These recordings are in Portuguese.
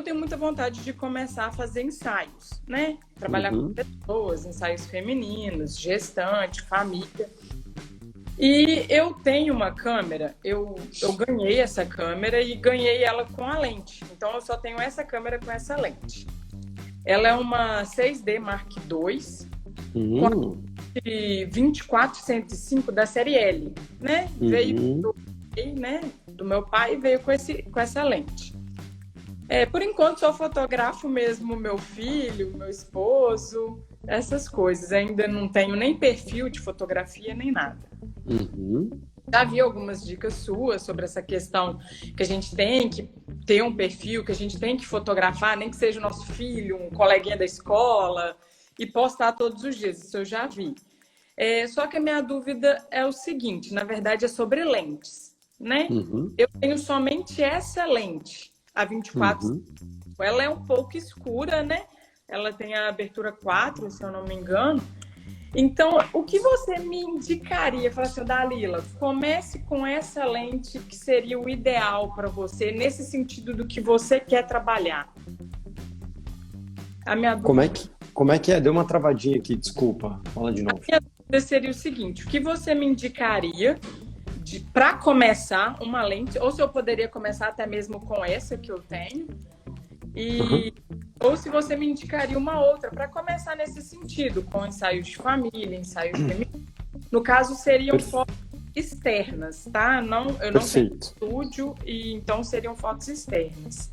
tenho muita vontade de começar a fazer ensaios, né? Trabalhar com pessoas, ensaios femininos, gestante, família. E eu tenho uma câmera, eu ganhei essa câmera e ganhei ela com a lente. Então, eu só tenho essa câmera com essa lente. Ela é uma 6D Mark II, com a 24-105 da série L, né? Veio do meu pai e veio com essa lente. Por enquanto, só fotografo mesmo meu filho, meu esposo, essas coisas. Ainda não tenho nem perfil de fotografia, nem nada. Já vi algumas dicas suas sobre essa questão que a gente tem que ter um perfil, que a gente tem que fotografar, nem que seja o nosso filho, um coleguinha da escola, e postar todos os dias. Isso eu já vi. Só que a minha dúvida é o seguinte, na verdade é sobre lentes, né? Eu tenho somente essa lente, a 24. Ela é um pouco escura, né? Ela tem a abertura 4, se eu não me engano. Então, o que você me indicaria? Falar assim, Dalila, comece com essa lente que seria o ideal para você, nesse sentido do que você quer trabalhar. A minha dúvida... Como é que é? Deu uma travadinha aqui, desculpa. Fala de novo. A minha dúvida seria o seguinte, o que você me indicaria para começar uma lente, ou se eu poderia começar até mesmo com essa que eu tenho, ou se você me indicaria uma outra para começar nesse sentido, com ensaios de família, ensaios femininos. No caso, seriam fotos externas, tá? Eu não tenho estúdio, e então seriam fotos externas.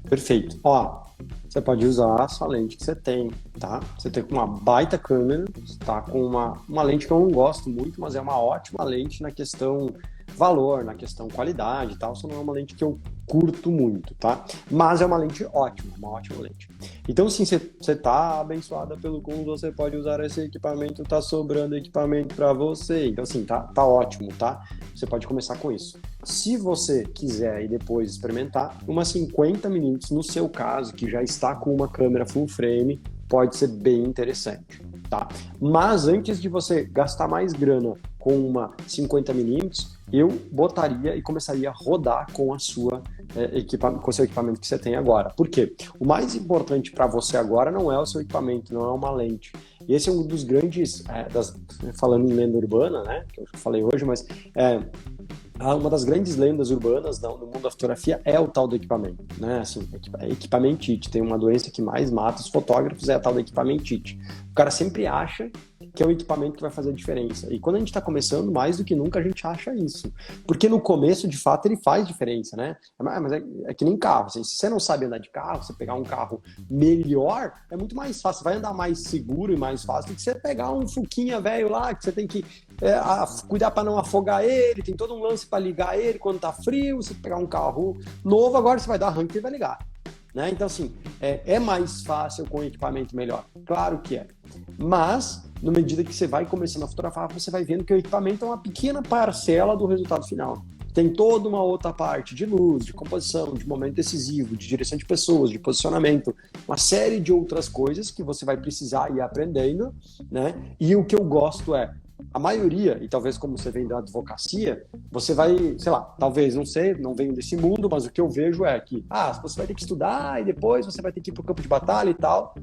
Perfeito. Ó, você pode usar a sua lente que você tem, tá? Você tem uma baita câmera, tá com uma lente que eu não gosto muito, mas é uma ótima lente na questão valor, na questão qualidade e tal, só não é uma lente que eu curto muito, tá? Mas é uma lente ótima, uma ótima lente. Então, sim, você tá abençoada pelo como você pode usar esse equipamento, tá sobrando equipamento para você. Então, assim, tá ótimo, tá? Você pode começar com isso. Se você quiser e depois experimentar, uma 50mm, no seu caso, que já está com uma câmera full frame, pode ser bem interessante, tá? Mas antes de você gastar mais grana com uma 50mm, eu botaria e começaria a rodar com com o seu equipamento que você tem agora. Por quê? O mais importante para você agora não é o seu equipamento, não é uma lente. E esse é um dos grandes, falando em lenda urbana, né, que eu falei hoje, mas uma das grandes lendas urbanas no mundo da fotografia é o tal do equipamento, né? Assim, equipamentite. Tem uma doença que mais mata os fotógrafos, é a tal da equipamentite. O cara sempre acha que é o equipamento que vai fazer a diferença. E quando a gente está começando, mais do que nunca a gente acha isso. Porque no começo, de fato, ele faz diferença, né? Mas é que nem carro. Assim, se você não sabe andar de carro, você pegar um carro melhor, é muito mais fácil. Você vai andar mais seguro e mais fácil do que você pegar um Fuquinha velho lá, que você tem que cuidar para não afogar ele, tem todo um lance para ligar ele quando tá frio. Você pegar um carro novo, agora você vai dar arranque e vai ligar. Né? Então, assim, é mais fácil com equipamento melhor. Claro que é. Mas, na medida que você vai começando a fotografar, você vai vendo que o equipamento é uma pequena parcela do resultado final. Tem toda uma outra parte de luz, de composição, de momento decisivo, de direção de pessoas, de posicionamento, uma série de outras coisas que você vai precisar ir aprendendo, né? E o que eu gosto a maioria, e talvez como você vem da advocacia, você vai, sei lá, talvez, não sei, não venho desse mundo, mas o que eu vejo é que, você vai ter que estudar e depois você vai ter que ir pro campo de batalha e tal.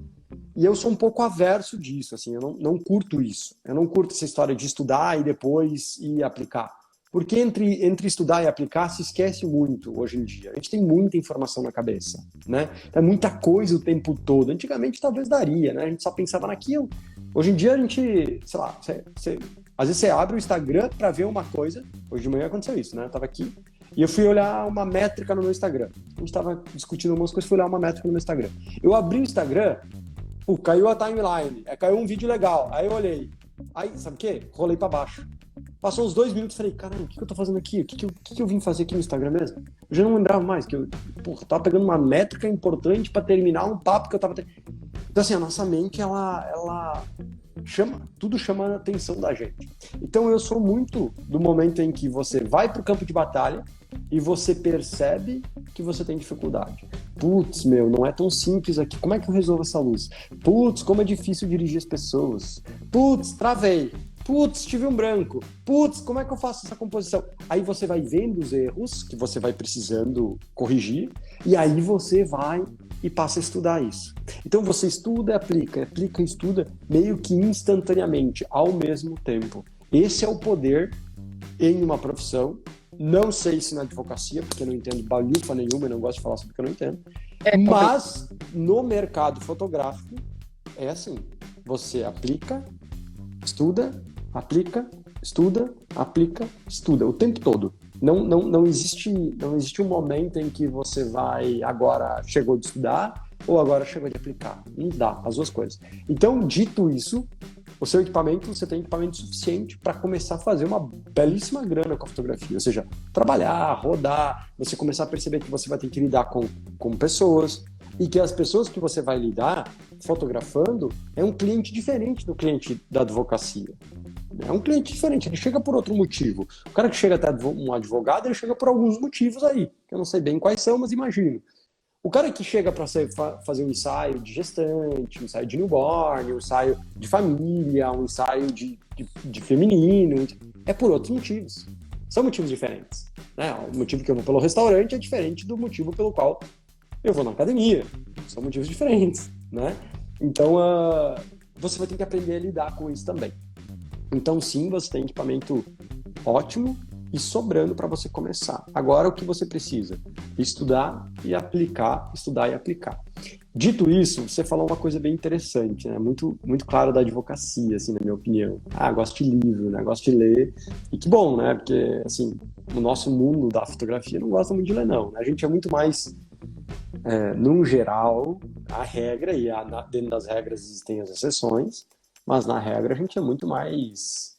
E eu sou um pouco averso disso, assim, eu não curto isso. Eu não curto essa história de estudar e depois ir aplicar. Porque entre estudar e aplicar se esquece muito hoje em dia. A gente tem muita informação na cabeça, né? É muita coisa o tempo todo. Antigamente talvez daria, né? A gente só pensava naquilo. Hoje em dia a gente, sei lá, às vezes você abre o Instagram para ver uma coisa. Hoje de manhã aconteceu isso, né? Eu tava aqui e eu fui olhar uma métrica no meu Instagram. A gente tava discutindo algumas coisas, fui olhar uma métrica no meu Instagram. Eu abri o Instagram, caiu a timeline, caiu um vídeo legal. Aí eu olhei. Aí, sabe o quê? Rolei para baixo. Passou uns 2 minutos e falei, caramba, o que eu tô fazendo aqui? O que eu vim fazer aqui no Instagram mesmo? Eu já não lembrava mais, que eu tava pegando uma métrica importante para terminar um papo que eu tava... Então, assim, a nossa mente, ela tudo chama a atenção da gente. Então, eu sou muito do momento em que você vai pro campo de batalha e você percebe que você tem dificuldade. Putz, não é tão simples aqui. Como é que eu resolvo essa luz? Putz, como é difícil dirigir as pessoas. Putz, travei. Putz, tive um branco. Putz, como é que eu faço essa composição? Aí você vai vendo os erros que você vai precisando corrigir e aí você vai e passa a estudar isso. Então você estuda e aplica e estuda meio que instantaneamente, ao mesmo tempo. Esse é o poder em uma profissão. Não sei se na advocacia, porque eu não entendo balufa nenhuma, eu não gosto de falar sobre o que eu não entendo. Mas no mercado fotográfico é assim. Você aplica, estuda, aplica, estuda, aplica, estuda, o tempo todo. Não existe um momento em que você vai, agora chegou de estudar ou agora chegou de aplicar. Não dá, as duas coisas. Então, dito isso, o seu equipamento, você tem equipamento suficiente para começar a fazer uma belíssima grana com a fotografia. Ou seja, trabalhar, rodar, você começar a perceber que você vai ter que lidar com pessoas e que as pessoas que você vai lidar fotografando é um cliente diferente do cliente da advocacia. É um cliente diferente, ele chega por outro motivo. O cara que chega até um advogado, ele chega por alguns motivos aí, que eu não sei bem quais são, mas imagino. O cara que chega para fazer um ensaio de gestante, um ensaio de newborn, um ensaio de família, um ensaio de feminino, é por outros motivos. São motivos diferentes. Né? O motivo que eu vou pelo restaurante é diferente do motivo pelo qual eu vou na academia. São motivos diferentes. Né? Então, você vai ter que aprender a lidar com isso também. Então, sim, você tem equipamento ótimo e sobrando para você começar. Agora, o que você precisa? Estudar e aplicar, estudar e aplicar. Dito isso, você falou uma coisa bem interessante, né? Muito, muito claro da advocacia, assim, na minha opinião. Gosto de livro, né? Gosto de ler. E que bom, né? Porque, assim, o nosso mundo da fotografia não gosta muito de ler, não. A gente é muito mais, num geral, a regra, e dentro das regras existem as exceções, mas na regra a gente é muito mais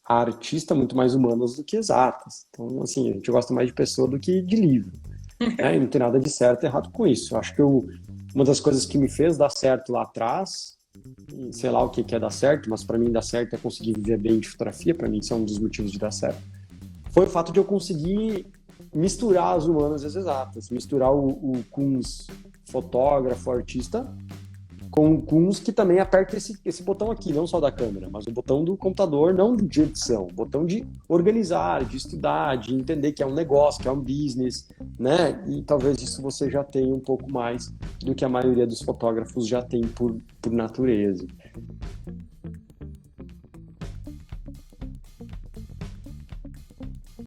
artista, muito mais humanas do que exatas. Então, assim, a gente gosta mais de pessoa do que de livro. Né? E não tem nada de certo e errado com isso. Eu acho que uma das coisas que me fez dar certo lá atrás, e sei lá o que é dar certo, mas para mim dar certo é conseguir viver bem de fotografia, para mim isso é um dos motivos de dar certo, foi o fato de eu conseguir misturar as humanas e as exatas, misturar o Kunz fotógrafo, artista, com o Kunz que também aperta esse botão aqui, não só da câmera, mas o botão do computador, não de edição, o botão de organizar, de estudar, de entender que é um negócio, que é um business, né? E talvez isso você já tenha um pouco mais do que a maioria dos fotógrafos já tem por natureza.